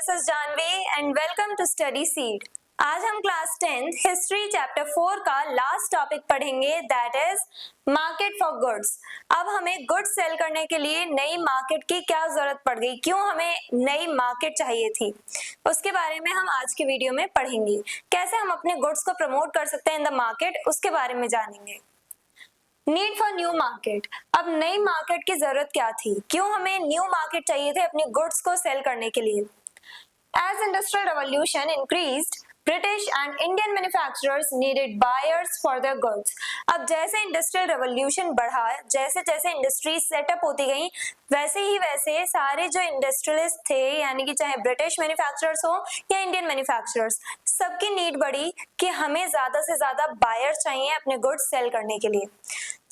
This is Janvi and welcome to study seed. आज हम class 10th history chapter 4 का last topic पढ़ेंगे, that is market for goods. अब हमें गुड्स सेल करने के लिए नई मार्केट की क्या जरूरत पड़ गई, क्यों हमें नई मार्केट चाहिए थी, उसके बारे में हम आज की वीडियो में पढ़ेंगे। कैसे हम अपने गुड्स को प्रमोट कर सकते हैं इन द मार्केट, उसके बारे में जानेंगे। Need for new market. अब नई मार्केट की जरूरत क्या थी, क्यों हमें न्यू मार्केट चाहिए थे अपने गुड्स को सेल करने के लिए। As industrial revolution increased, British and Indian manufacturers needed buyers for their goods. अब जैसे इंडस्ट्रियल रेवोल्यूशन बढ़ा, जैसे जैसे इंडस्ट्री सेटअप होती गई, वैसे ही वैसे सारे जो इंडस्ट्रियलिस्ट थे, यानी कि चाहे ब्रिटिश मैन्युफैक्चरर्स हो या इंडियन मैन्युफैक्चरर्स, सबकी नीड बढ़ी कि हमें ज्यादा से ज्यादा बायर चाहिए अपने गुड्स सेल करने के लिए।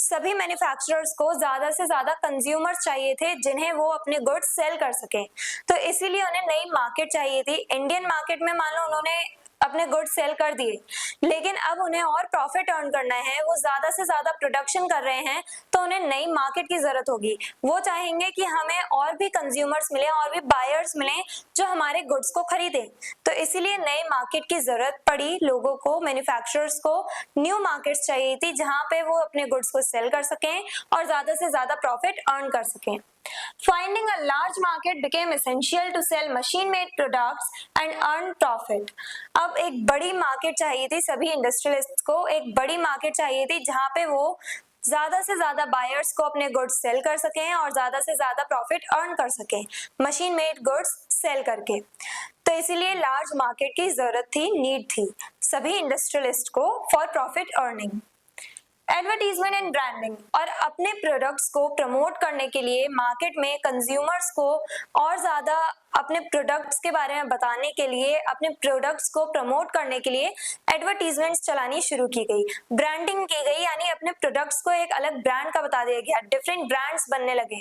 सभी मैन्युफैक्चरर्स को ज्यादा से ज्यादा कंज्यूमर्स चाहिए थे जिन्हें वो अपने गुड्स सेल कर सकें, तो इसीलिए उन्हें नई मार्केट चाहिए थी। इंडियन मार्केट में मान लो उन्होंने अपने गुड्स सेल कर दिए, लेकिन अब उन्हें और प्रॉफिट अर्न करना है, वो ज्यादा से ज्यादा प्रोडक्शन कर रहे हैं, तो उन्हें नई मार्केट की जरूरत होगी। वो चाहेंगे कि हमें और भी कंज्यूमर्स मिले, और भी बायर्स मिले जो हमारे गुड्स को खरीदें, तो इसीलिए नई मार्केट की जरूरत पड़ी लोगों को, मैन्युफैक्चरर्स को न्यू मार्केट्स चाहिए थी जहां पे वो अपने गुड्स को सेल कर सकें और ज्यादा से ज्यादा प्रॉफिट अर्न कर सकें। Finding a large market became essential to sell machine-made products and earn profit. अब एक बड़ी मार्केट चाहिए थी सभी इंडस्ट्रियलिस्ट को, एक बड़ी मार्केट चाहिए थी जहां पे वो ज्यादा से ज्यादा बायर्स को अपने गुड्स सेल कर सकें और ज्यादा से ज्यादा प्रॉफिट अर्न कर सकें मशीन मेड गुड्स सेल करके। तो इसीलिए लार्ज मार्केट की जरूरत थी, नीड थी सभी इंडस्ट्रियलिस्ट को for profit earning. Advertisement and branding, और अपने प्रोडक्ट्स को प्रमोट करने के लिए मार्केट में कंज्यूमर्स को और ज्यादा अपने प्रोडक्ट्स के बारे में बताने के लिए, अपने प्रोडक्ट्स को प्रमोट करने के लिए एडवर्टीजमेंट्स चलानी शुरू की गई, ब्रांडिंग की गई, यानी अपने प्रोडक्ट्स को एक अलग ब्रांड का बता दिया गया, डिफरेंट ब्रांड्स बनने लगे।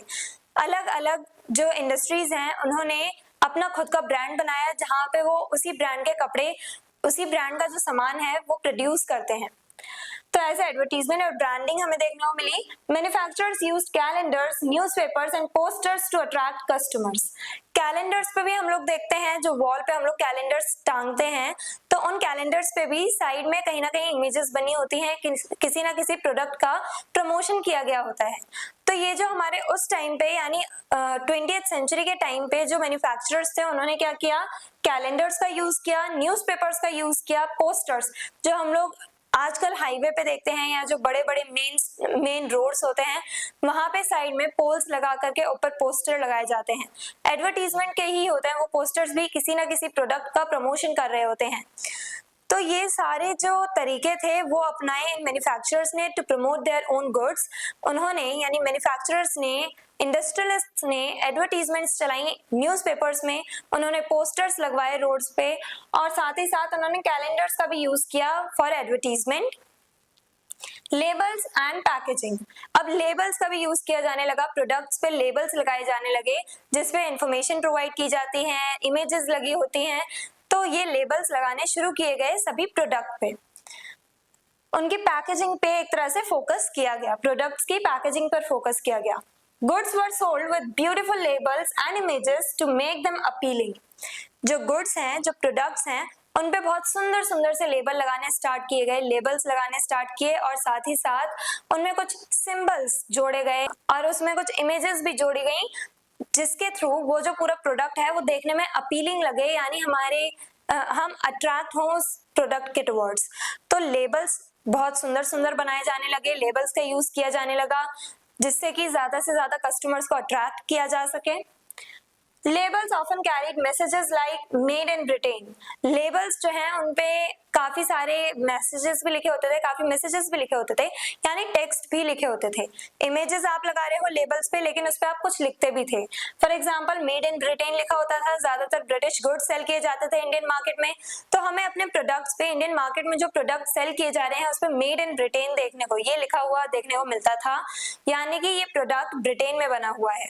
अलग अलग जो इंडस्ट्रीज हैं उन्होंने अपना खुद का ब्रांड बनाया जहां पे वो उसी ब्रांड के कपड़े, उसी ब्रांड का जो सामान है वो प्रोड्यूस करते हैं। तो ऐसे एडवर्टीजमेंट और ब्रांडिंग हमें देखने को मिली। Manufacturers used calendars, newspapers and posters to attract customers. Calendars पे भी हम लोग देखते हैं, जो वॉल पे हम लोग कैलेंडर्स टांगते हैं, तो उन कैलेंडर्स पे भी साइड में कहीं ना कहीं इमेजेस बनी होती हैं, किसी ना किसी प्रोडक्ट का प्रमोशन किया गया होता है। तो ये जो हमारे उस टाइम पे, यानी 20th सेंचुरी के टाइम पे जो मैन्युफैक्चरर्स थे, उन्होंने क्या किया, कैलेंडर्स का यूज किया, न्यूज़पेपर्स का यूज किया, पोस्टर्स जो हम लोग आजकल हाईवे पे देखते हैं, या जो बड़े बड़े मेन रोड्स होते हैं, वहां पे साइड में पोल्स लगा करके ऊपर पोस्टर लगाए जाते हैं, एडवर्टीजमेंट के ही होते हैं वो पोस्टर्स भी, किसी ना किसी प्रोडक्ट का प्रमोशन कर रहे होते हैं। तो ये सारे जो तरीके थे वो अपनाए मैन्युफैक्चरर्स ने to promote their own goods. उन्होंने, यानी मैन्युफैक्चरर्स ने, इंडस्ट्रियलिस्ट्स ने एडवर्टीजमेंट्स चलाई न्यूज़पेपर्स में, उन्होंने पोस्टर्स लगवाए रोड्स पे, और साथ ही साथ उन्होंने कैलेंडर्स का भी यूज किया for advertisement. Labels and packaging, अब लेबल्स का भी यूज किया जाने लगा, प्रोडक्ट्स पे लेबल्स लगाए जाने लगे जिसपे इंफॉर्मेशन प्रोवाइड की जाती है, इमेजेस लगी होती हैं, तो ये लेबल्स लगाने शुरू किए गए सभी प्रोडक्ट पे। उनकी पैकेजिंग पे एक तरह से फोकस किया गया, प्रोडक्ट्स की पैकेजिंग पर फोकस किया गया। Goods were sold with beautiful labels and images to make them appealing. जो गुड्स हैं, जो प्रोडक्ट्स हैं, उन पे बहुत सुंदर सुंदर से लेबल लगाने स्टार्ट किए गए, लेबल्स लगाने स्टार्ट किए, और साथ ही साथ उनमें कुछ सिंबल्स जोड़े गए और उसमें कुछ इमेजेस भी जोड़ी गई, जिसके थ्रू वो जो पूरा प्रोडक्ट है वो देखने में अपीलिंग लगे, यानी हम अट्रैक्ट हों उस प्रोडक्ट के टुवर्ड्स। तो लेबल्स बहुत सुंदर सुंदर बनाए जाने लगे, लेबल्स का यूज किया जाने लगा, जिससे कि ज्यादा से ज्यादा कस्टमर्स को अट्रैक्ट किया जा सके। Labels often carried messages like made in Britain. Labels जो हैं उनपे काफी सारे मैसेजेस भी लिखे होते थे, काफी मैसेजेस भी लिखे होते थे, यानी टेक्स्ट भी लिखे होते थे। इमेजेस आप लगा रहे हो लेबल्स पे, लेकिन उस पे आप कुछ लिखते भी थे। For example made in Britain लिखा होता था, ज्यादातर ब्रिटिश गुड्स सेल किए जाते थे इंडियन मार्केट में, तो हमें अपने प्रोडक्ट्स पे, इंडियन मार्केट में जो प्रोडक्ट सेल किए जा रहे हैं उस पे मेड इन ब्रिटेन देखने को, ये लिखा हुआ देखने को मिलता था, यानी कि ये प्रोडक्ट ब्रिटेन में बना हुआ है।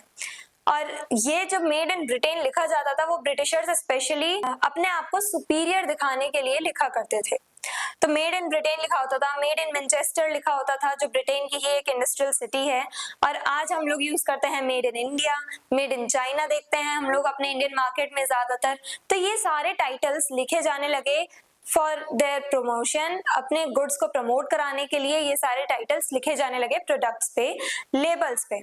और ये जब मेड इन ब्रिटेन लिखा जाता था, वो ब्रिटिशर्स स्पेशली अपने आप को सुपीरियर दिखाने के लिए लिखा करते थे। तो मेड इन ब्रिटेन लिखा होता था, मेड इन मैनचेस्टर लिखा होता था, जो ब्रिटेन की ही एक इंडस्ट्रियल सिटी है। और आज हम लोग यूज करते हैं made in India, made in China देखते हैं हम लोग अपने इंडियन मार्केट में ज्यादातर। तो ये सारे टाइटल्स लिखे जाने लगे फॉर देयर प्रमोशन, अपने गुड्स को प्रमोट कराने के लिए ये सारे टाइटल्स लिखे जाने लगे प्रोडक्ट्स पे, लेबल्स पे।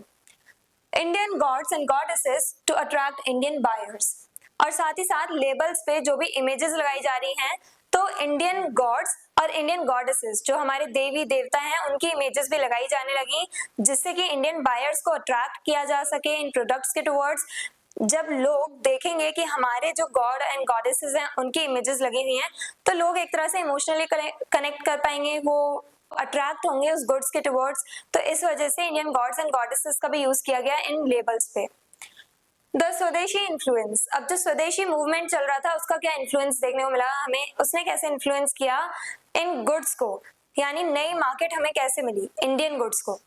Indian gods and goddesses to attract Indian buyers, और साथ ही साथ लेबल्स पे जो भी इमेजेस लगाई जा रही हैं, तो इंडियन गॉड्स और इंडियन गॉडेसेस जो हमारे देवी देवता हैं उनकी इमेजेस भी लगाई जाने लगी, जिससे कि इंडियन बायर्स को अट्रैक्ट किया जा सके इन प्रोडक्ट्स के टुवर्ड्स। जब लोग देखेंगे कि हमारे जो गॉड एंड गॉडेसेस हैं उनकी इमेजेस लगी हुई हैं, तो लोग एक तरह से इमोशनली कनेक्ट कर पाएंगे, वो अट्रैक्ट होंगे उस गुड्स के टुवर्ड्स। तो इस वजह से इंडियन गॉड्स एंड गॉडेसेस का भी यूज किया गया इन लेबल्स पे। द स्वदेशी इन्फ्लुएंस, अब जो स्वदेशी मूवमेंट चल रहा था उसका क्या इन्फ्लुएंस देखने को मिला हमें, उसने कैसे इन्फ्लुएंस किया इन गुड्स को, यानी नई मार्केट हमें कैसे मिली इंडियन गुड्स को।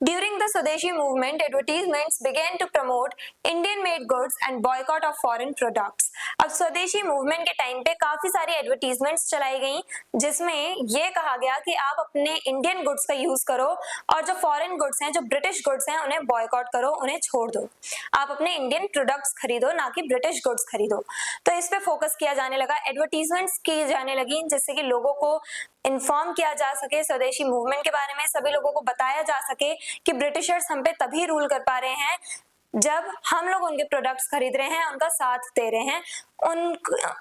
During the Swadeshi movement, advertisements began to promote Indian-made goods and boycott of foreign products. अब स्वदेशी मूवमेंट के टाइम पे काफी सारी एडवर्टीजमेंट्स चलाई गई, जिसमें ये कहा गया कि आप अपने इंडियन गुड्स का यूज करो और जो फॉरेन गुड्स हैं, जो ब्रिटिश गुड्स हैं, उन्हें बॉयकॉट करो, उन्हें छोड़ दो। आप अपने इंडियन प्रोडक्ट्स खरीदो, ना कि ब्रिटिश गुड्स खरीदो। तो इस पे फोकस किया जाने लगा, एडवर्टीजमेंट्स की जाने लगी, जिससे कि लोगों को इन्फॉर्म किया जा सके स्वदेशी मूवमेंट के बारे में, सभी लोगों को बताया जा सके कि ब्रिटिशर्स हम पे तभी रूल कर पा रहे हैं जब हम लोग उनके प्रोडक्ट्स खरीद रहे हैं, उनका साथ दे रहे हैं,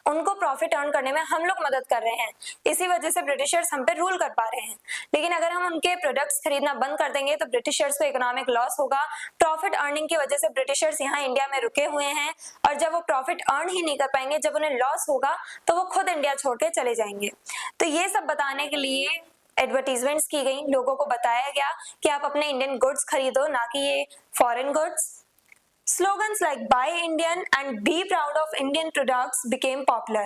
उनको प्रॉफिट अर्न करने में हम लोग मदद कर रहे हैं, इसी वजह से ब्रिटिशर्स हम पे रूल कर पा रहे हैं। लेकिन अगर हम उनके प्रोडक्ट्स खरीदना बंद कर देंगे तो ब्रिटिशर्स को इकोनॉमिक लॉस होगा। प्रॉफिट अर्निंग की वजह से ब्रिटिशर्स यहाँ इंडिया में रुके हुए हैं, और जब वो प्रॉफिट अर्न ही नहीं कर पाएंगे, जब उन्हें लॉस होगा, तो वो खुद इंडिया छोड़ के चले जाएंगे। तो ये सब बताने के लिए एडवर्टीजमेंट्स की गई, लोगों को बताया गया कि आप अपने इंडियन गुड्स खरीदो, ना कि ये foreign goods. Slogans like Buy Indian and Be Proud of Indian Products became popular.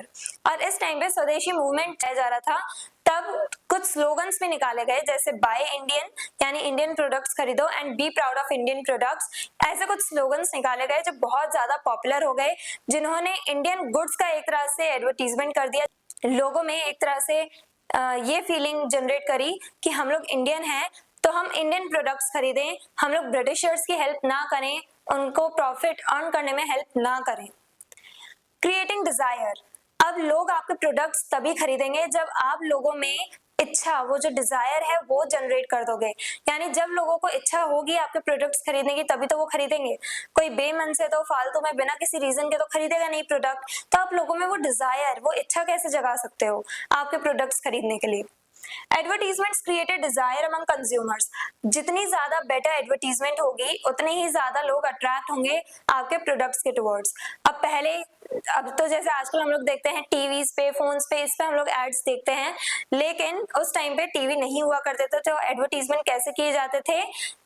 और इस टाइम पे स्वदेशी मूवमेंट चलाया जा रहा था, तब कुछ स्लोगन्स भी निकाले गए, जैसे Buy Indian यानी इंडियन प्रोडक्ट्स खरीदो, and Be Proud of Indian Products। ऐसे कुछ स्लोगन्स निकाले गए जो बहुत ज्यादा पॉपुलर हो गए, जिन्होंने इंडियन गुड्स का एक तरह से एडवर्टीजमेंट कर दिया, लोगों में एक तरह से ये फीलिंग जनरेट करी कि हम लोग इंडियन हैं तो हम इंडियन प्रोडक्ट्स खरीदें, हम लोग ब्रिटिशर्स की हेल्प ना करें, उनको प्रॉफिट अर्न करने में हेल्प ना करें। क्रिएटिंग डिजायर, अब लोग आपके प्रोडक्ट्स तभी खरीदेंगे जब आप लोगों में इच्छा, वो जो डिजायर है वो जनरेट कर दोगे, यानी जब लोगों को इच्छा होगी आपके प्रोडक्ट्स खरीदने की तभी तो वो खरीदेंगे। कोई बेमन से तो फालतू में बिना किसी रीजन के तो खरीदेगा नहीं प्रोडक्ट। तो आप लोगों में वो डिजायर, वो इच्छा कैसे जगा सकते हो आपके प्रोडक्ट्स खरीदने के लिए। Advertisements created desire among consumers, जितनी ज्यादा बेटर एडवर्टीजमेंट होगी उतने ही ज्यादा लोग अट्रैक्ट होंगे आपके प्रोडक्ट्स के टुवर्ड्स। अब तो जैसे आजकल हम लोग देखते हैं टीवीज पे, फोन्स पे, इस पे हम लोग एड्स देखते हैं, लेकिन उस टाइम पे टीवी नहीं हुआ करते थे, तो एडवर्टीजमेंट कैसे किए जाते थे,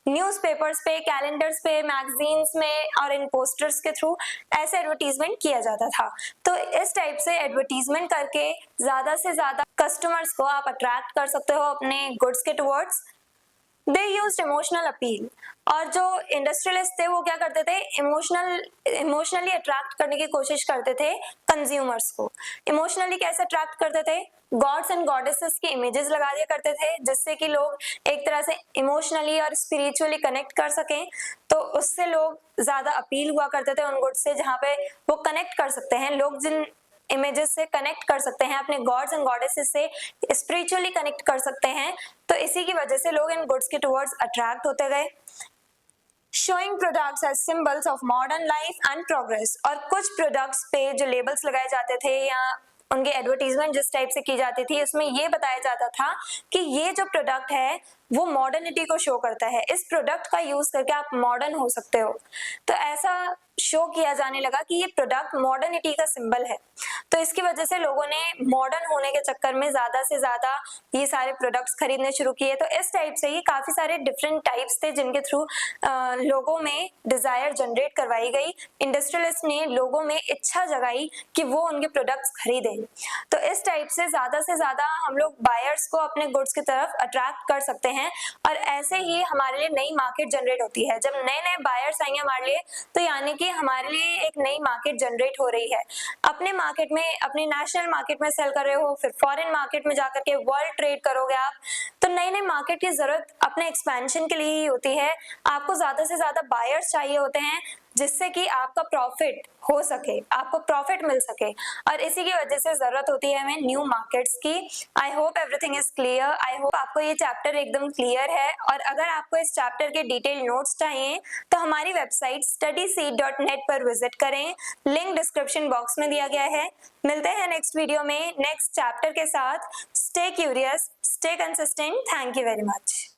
न्यूज़पेपर्स पे, कैलेंडर्स पे, मैगजीन्स में और इन पोस्टर्स के थ्रू ऐसे एडवर्टीजमेंट किया जाता था। तो इस टाइप से एडवर्टीजमेंट करके ज्यादा से ज्यादा कस्टमर्स को आप अट्रैक्ट कर सकते हो अपने गुड्स के towards. They used emotional appeal, और जो इंडस्ट्रियलिस्ट थे वो क्या करते थे, इमोशनली अट्रैक्ट करने की कोशिश करते थे कंज्यूमर्स को। इमोशनली कैसे अट्रैक्ट करते थे, गॉड्स एंड गॉडेसेस की इमेजेस लगा दिया करते थे, जिससे कि लोग एक तरह से इमोशनली और स्पिरिचुअली कनेक्ट कर सकें। तो उससे लोग ज्यादा अपील हुआ करते थे उन गुड्स से, जहाँ पे वो कनेक्ट कर सकते हैं, लोग जिन इमेजेस से कनेक्ट कर सकते हैं, अपने गॉड्स एंड गॉडेसेस से स्पिरिचुअली कनेक्ट कर सकते हैं। तो इसी की वजह से लोग इन गुड्स के टुवर्ड्स अट्रैक्ट होते गए। Showing products as symbols of modern life and progress, और कुछ प्रोडक्ट्स पे जो लेबल्स लगाए जाते थे या उनके एडवर्टीजमेंट जिस टाइप से की जाती थी, उसमें ये बताया जाता था कि ये जो प्रोडक्ट है वो मॉडर्निटी को शो करता है, इस प्रोडक्ट का यूज करके आप मॉडर्न हो सकते हो। तो ऐसा शो किया जाने लगा कि ये प्रोडक्ट मॉडर्निटी का सिंबल है। तो इसकी वजह से लोगों ने मॉडर्न होने के चक्कर में ज्यादा से ज्यादा ये सारे प्रोडक्ट्स खरीदने शुरू किए। तो इस टाइप से ही काफी सारे डिफरेंट टाइप्स थे जिनके थ्रू लोगों में डिजायर जनरेट करवाई गई। इंडस्ट्रियलिस्ट ने लोगों में इच्छा जगाई कि वो उनके प्रोडक्ट्स खरीदें, तो इस टाइप से ज्यादा हम लोग बायर्स को अपने गुड्स की तरफ अट्रैक्ट कर सकते हैं और ऐसे ही हमारे लिए नई मार्केट जनरेट होती है। जब नए नए बायर्स आएंगे हमारे लिए तो यानी कि हमारे लिए एक नई मार्केट जनरेट हो रही है। अपने मार्केट में, अपनी नेशनल मार्केट में सेल कर रहे हो, फिर फॉरेन मार्केट में जाकर के वर्ल्ड ट्रेड करोगे आप, तो नई नई मार्केट की जरूरत अपने एक्सपेंशन के लिए ही होती है। आपको ज्यादा से ज्यादा बायर्स चाहिए होते हैं जिससे कि आपका प्रॉफिट हो सके, आपको प्रॉफिट मिल सके, और इसी की वजह से जरूरत होती है हमें न्यू मार्केट्स की। I hope everything is clear. I hope आपको ये चैप्टर एकदम क्लियर है। और अगर आपको इस चैप्टर के डिटेल नोट्स चाहिए तो हमारी वेबसाइट studyseed.net पर विजिट करें, लिंक डिस्क्रिप्शन बॉक्स में दिया गया है। मिलते हैं नेक्स्ट वीडियो में नेक्स्ट चैप्टर के साथ। Stay curious, stay consistent. Thank you very much.